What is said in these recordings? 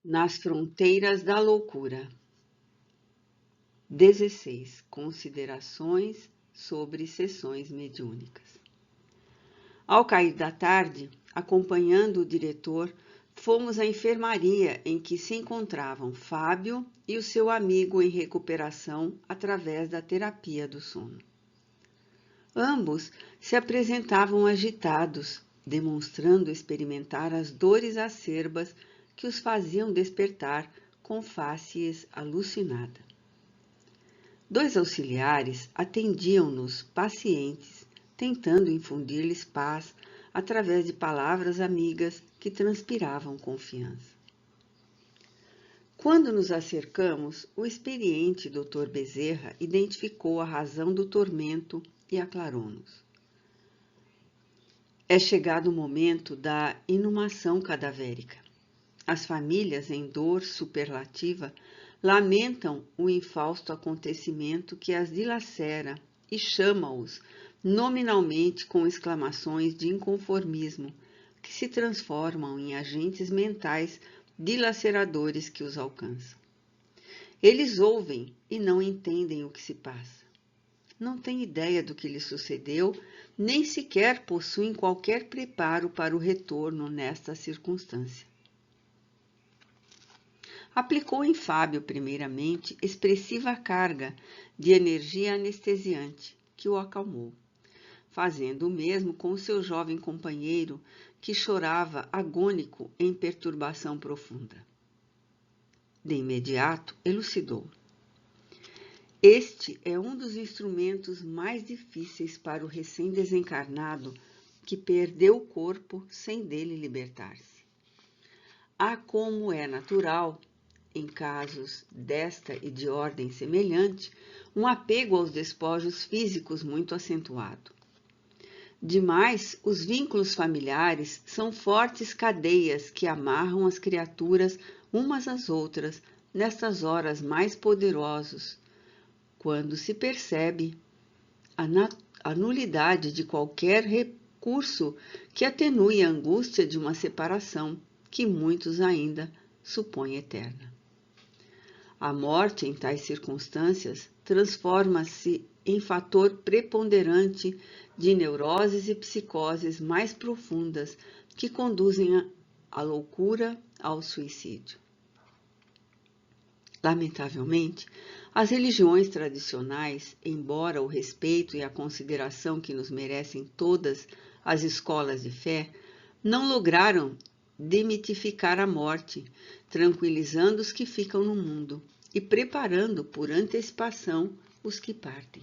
Nas fronteiras da loucura. 16. Considerações sobre sessões mediúnicas. Ao cair da tarde, acompanhando o diretor, fomos à enfermaria em que se encontravam Fábio e o seu amigo em recuperação através da terapia do sono. Ambos se apresentavam agitados, demonstrando experimentar as dores acerbas que os faziam despertar com faces alucinada. 2 auxiliares atendiam-nos pacientes, tentando infundir-lhes paz através de palavras amigas que transpiravam confiança. Quando nos acercamos, o experiente Dr. Bezerra identificou a razão do tormento e aclarou-nos. É chegado o momento da inumação cadavérica. As famílias, em dor superlativa, lamentam o infausto acontecimento que as dilacera e chama-os nominalmente com exclamações de inconformismo que se transformam em agentes mentais dilaceradores que os alcançam. Eles ouvem e não entendem o que se passa. Não têm ideia do que lhes sucedeu, nem sequer possuem qualquer preparo para o retorno nesta circunstância. Aplicou em Fábio, primeiramente, expressiva carga de energia anestesiante, que o acalmou, fazendo o mesmo com o seu jovem companheiro, que chorava agônico em perturbação profunda. De imediato, elucidou. Este é um dos instrumentos mais difíceis para o recém-desencarnado que perdeu o corpo sem dele libertar-se. Há, como é natural, em casos desta e de ordem semelhante, um apego aos despojos físicos muito acentuado. Demais, os vínculos familiares são fortes cadeias que amarram as criaturas umas às outras nestas horas mais poderosas, quando se percebe a nulidade de qualquer recurso que atenue a angústia de uma separação que muitos ainda supõem eterna. A morte, em tais circunstâncias, transforma-se em fator preponderante de neuroses e psicoses mais profundas que conduzem à loucura, ao suicídio. Lamentavelmente, as religiões tradicionais, embora o respeito e a consideração que nos merecem todas as escolas de fé, não lograram demitificar a morte, tranquilizando os que ficam no mundo e preparando por antecipação os que partem.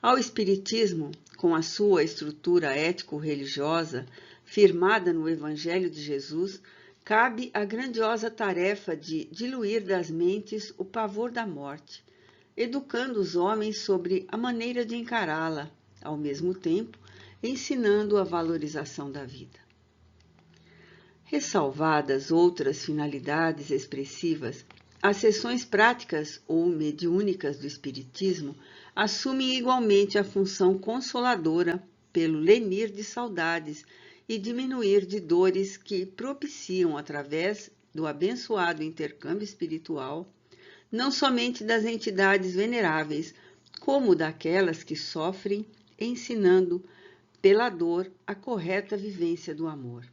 Ao Espiritismo, com a sua estrutura ético-religiosa, firmada no Evangelho de Jesus, cabe a grandiosa tarefa de diluir das mentes o pavor da morte, educando os homens sobre a maneira de encará-la, ao mesmo tempo ensinando a valorização da vida. Ressalvadas outras finalidades expressivas, as sessões práticas ou mediúnicas do Espiritismo assumem igualmente a função consoladora pelo lenir de saudades e diminuir de dores que propiciam através do abençoado intercâmbio espiritual, não somente das entidades veneráveis, como daquelas que sofrem, ensinando pela dor a correta vivência do amor.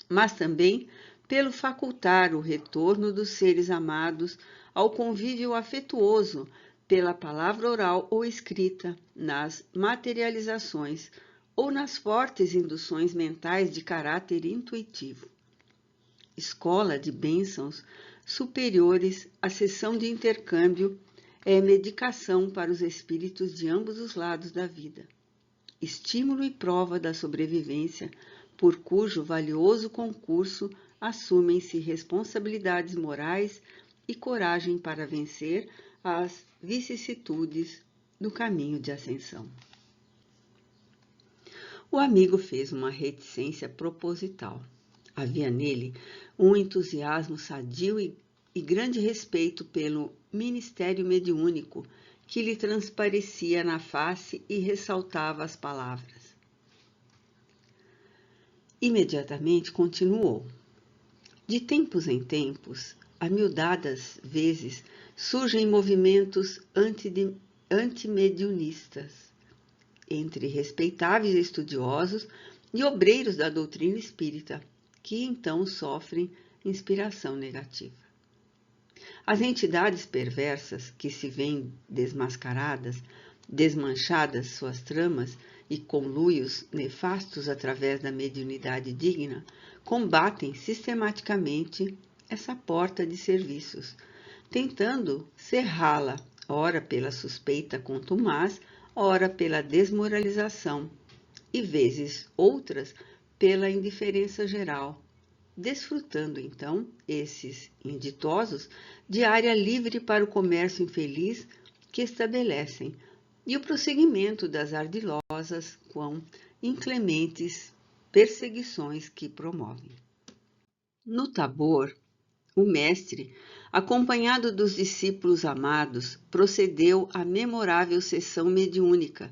Mas também pelo facultar o retorno dos seres amados ao convívio afetuoso pela palavra oral ou escrita, nas materializações ou nas fortes induções mentais de caráter intuitivo. Escola de bênçãos superiores, a sessão de intercâmbio é medicação para os espíritos de ambos os lados da vida. Estímulo e prova da sobrevivência, por cujo valioso concurso assumem-se responsabilidades morais e coragem para vencer as vicissitudes do caminho de ascensão. O amigo fez uma reticência proposital. Havia nele um entusiasmo sadio e grande respeito pelo ministério mediúnico que lhe transparecia na face e ressaltava as palavras. Imediatamente continuou. De tempos em tempos, amiudadas vezes, surgem movimentos antimediunistas entre respeitáveis estudiosos e obreiros da doutrina espírita, que então sofrem inspiração negativa. As entidades perversas que se veem desmascaradas, desmanchadas suas tramas e conluios nefastos através da mediunidade digna, combatem sistematicamente essa porta de serviços, tentando cerrá-la, ora pela suspeita contumaz, ora pela desmoralização, e vezes outras pela indiferença geral, desfrutando então esses inditosos de área livre para o comércio infeliz que estabelecem e o prosseguimento das ardilosas quão inclementes perseguições que promovem. No Tabor, o mestre, acompanhado dos discípulos amados, procedeu à memorável sessão mediúnica,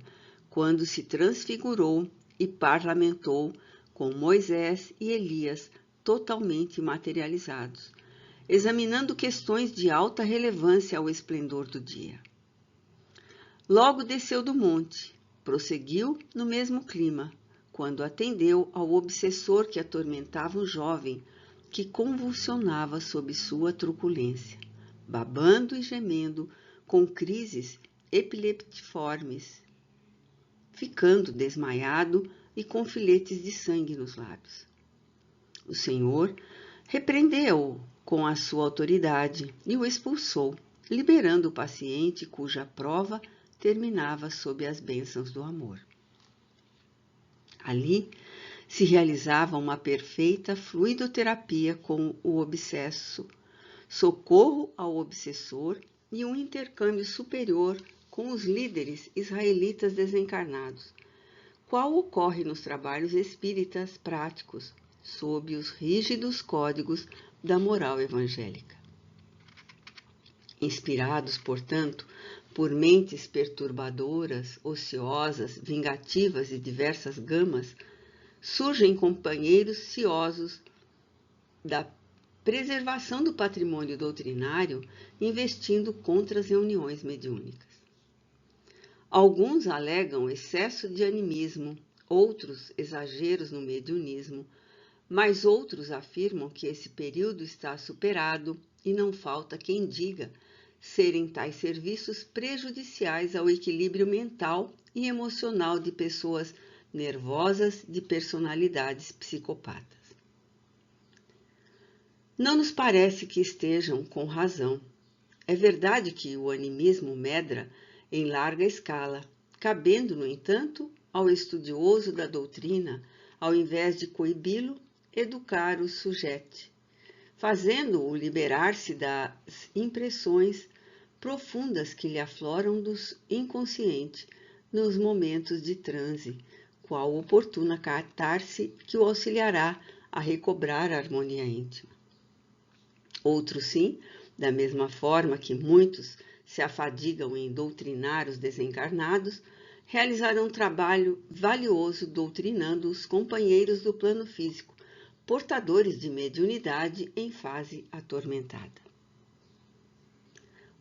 quando se transfigurou e parlamentou com Moisés e Elias totalmente materializados, examinando questões de alta relevância ao esplendor do dia. Logo desceu do monte, prosseguiu no mesmo clima, quando atendeu ao obsessor que atormentava um jovem que convulsionava sob sua truculência, babando e gemendo com crises epileptiformes, ficando desmaiado e com filetes de sangue nos lábios. O Senhor repreendeu-o com a sua autoridade e o expulsou, liberando o paciente cuja prova terminava sob as bênçãos do amor. Ali se realizava uma perfeita fluidoterapia com o obsesso, socorro ao obsessor e um intercâmbio superior com os líderes israelitas desencarnados, qual ocorre nos trabalhos espíritas práticos, sob os rígidos códigos da moral evangélica. Inspirados, portanto, por mentes perturbadoras, ociosas, vingativas de diversas gamas, surgem companheiros ciosos da preservação do patrimônio doutrinário, investindo contra as reuniões mediúnicas. Alguns alegam excesso de animismo, outros exageros no mediunismo, mas outros afirmam que esse período está superado e não falta quem diga serem tais serviços prejudiciais ao equilíbrio mental e emocional de pessoas nervosas de personalidades psicopatas. Não nos parece que estejam com razão. É verdade que o animismo medra em larga escala, cabendo, no entanto, ao estudioso da doutrina, ao invés de coibi-lo, educar o sujeito, fazendo-o liberar-se das impressões profundas que lhe afloram do inconsciente nos momentos de transe, qual oportuna catarse que o auxiliará a recobrar a harmonia íntima. Outros, sim, da mesma forma que muitos se afadigam em doutrinar os desencarnados, realizarão trabalho valioso doutrinando os companheiros do plano físico, portadores de mediunidade em fase atormentada.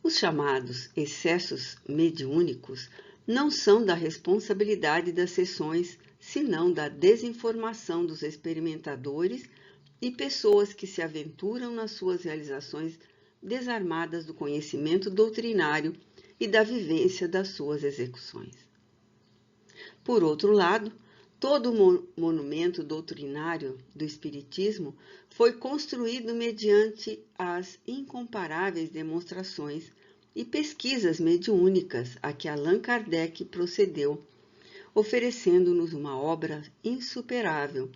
Os chamados excessos mediúnicos não são da responsabilidade das sessões, senão da desinformação dos experimentadores e pessoas que se aventuram nas suas realizações desarmadas do conhecimento doutrinário e da vivência das suas execuções. Por outro lado, todo o monumento doutrinário do Espiritismo foi construído mediante as incomparáveis demonstrações e pesquisas mediúnicas a que Allan Kardec procedeu, oferecendo-nos uma obra insuperável,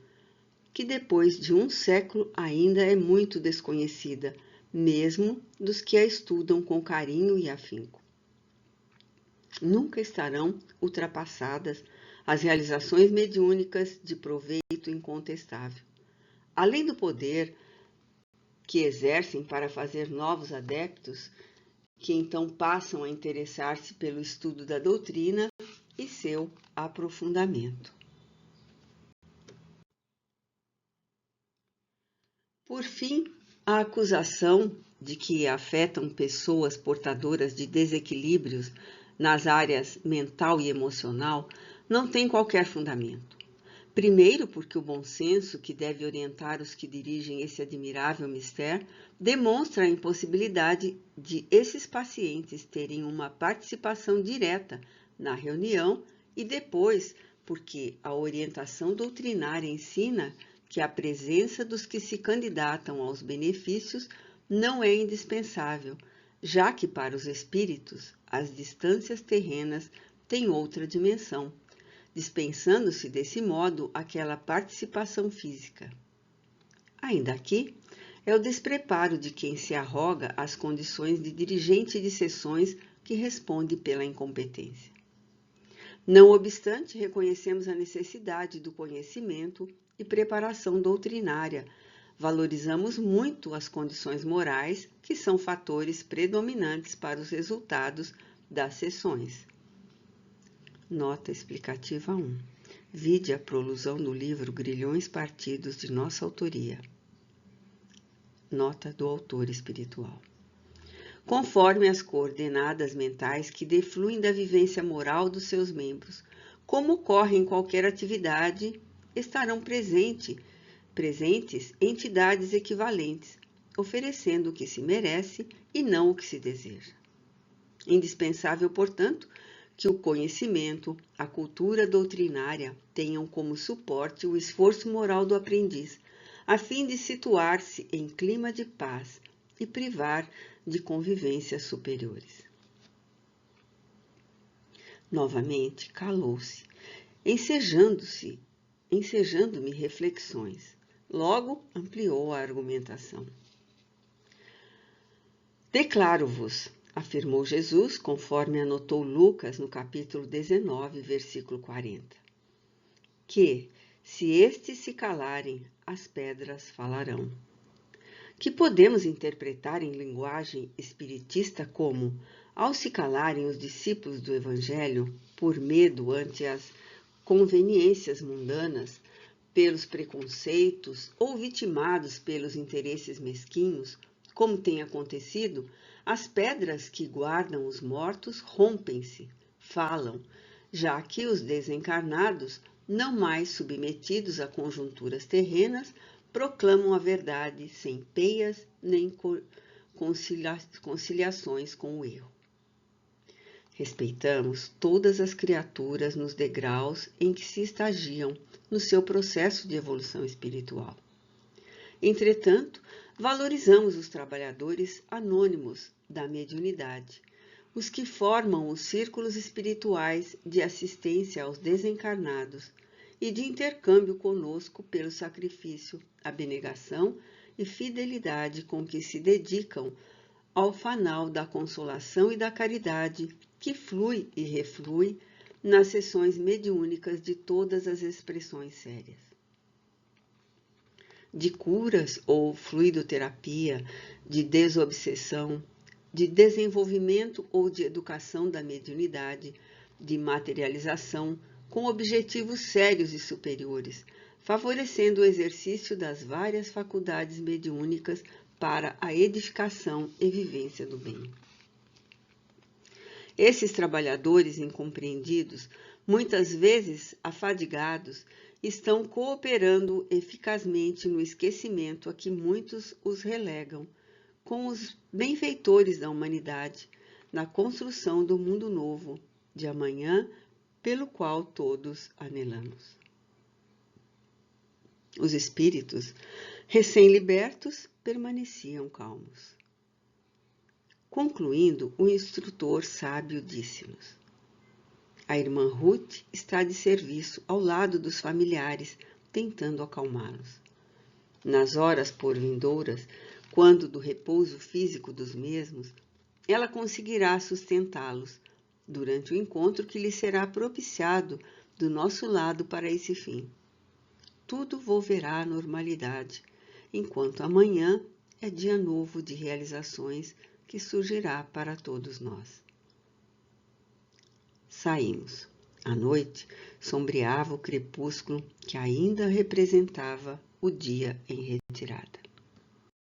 que depois de um século ainda é muito desconhecida, mesmo dos que a estudam com carinho e afinco. Nunca estarão ultrapassadas as realizações mediúnicas de proveito incontestável. Além do poder que exercem para fazer novos adeptos, que então passam a interessar-se pelo estudo da doutrina e seu aprofundamento. Por fim, a acusação de que afetam pessoas portadoras de desequilíbrios nas áreas mental e emocional não tem qualquer fundamento. Primeiro, porque o bom senso que deve orientar os que dirigem esse admirável mistério demonstra a impossibilidade de esses pacientes terem uma participação direta na reunião e depois, porque a orientação doutrinária ensina que a presença dos que se candidatam aos benefícios não é indispensável, já que para os espíritos as distâncias terrenas têm outra dimensão, dispensando-se desse modo aquela participação física. Ainda aqui, é o despreparo de quem se arroga as condições de dirigente de sessões que responde pela incompetência. Não obstante, reconhecemos a necessidade do conhecimento e preparação doutrinária. Valorizamos muito as condições morais, que são fatores predominantes para os resultados das sessões. Nota explicativa 1. Vide a prolusão do livro Grilhões Partidos de nossa autoria. Nota do autor espiritual. Conforme as coordenadas mentais que defluem da vivência moral dos seus membros, como ocorre em qualquer atividade, estarão presentes entidades equivalentes, oferecendo o que se merece e não o que se deseja. Indispensável, portanto, que o conhecimento, a cultura doutrinária tenham como suporte o esforço moral do aprendiz, a fim de situar-se em clima de paz e privar de convivências superiores. Novamente calou-se, ensejando-me reflexões. Logo ampliou a argumentação. Declaro-vos, afirmou Jesus, conforme anotou Lucas no capítulo 19, versículo 40, que, se estes se calarem, as pedras falarão. Que podemos interpretar em linguagem espiritista como, ao se calarem os discípulos do Evangelho, por medo ante as conveniências mundanas, pelos preconceitos ou vitimados pelos interesses mesquinhos, como tem acontecido, as pedras que guardam os mortos rompem-se, falam, já que os desencarnados, não mais submetidos a conjunturas terrenas, proclamam a verdade sem peias nem conciliações com o erro. Respeitamos todas as criaturas nos degraus em que se estagiam no seu processo de evolução espiritual. Entretanto, valorizamos os trabalhadores anônimos da mediunidade, os que formam os círculos espirituais de assistência aos desencarnados e de intercâmbio conosco pelo sacrifício, abnegação e fidelidade com que se dedicam ao fanal da consolação e da caridade que flui e reflui nas sessões mediúnicas de todas as expressões sérias. De curas ou fluidoterapia, de desobsessão, de desenvolvimento ou de educação da mediunidade, de materialização, com objetivos sérios e superiores, favorecendo o exercício das várias faculdades mediúnicas para a edificação e vivência do bem. Esses trabalhadores incompreendidos, muitas vezes afadigados, estão cooperando eficazmente no esquecimento a que muitos os relegam, com os benfeitores da humanidade, na construção do mundo novo de amanhã, pelo qual todos anelamos. Os espíritos, recém-libertos, permaneciam calmos. Concluindo, o instrutor sábio disse-nos: a irmã Ruth está de serviço ao lado dos familiares, tentando acalmá-los. Nas horas porvindouras, quando do repouso físico dos mesmos, ela conseguirá sustentá-los durante o encontro que lhe será propiciado do nosso lado para esse fim. Tudo volverá à normalidade, enquanto amanhã é dia novo de realizações que surgirá para todos nós. Saímos. À noite, sombreava o crepúsculo que ainda representava o dia em retirada.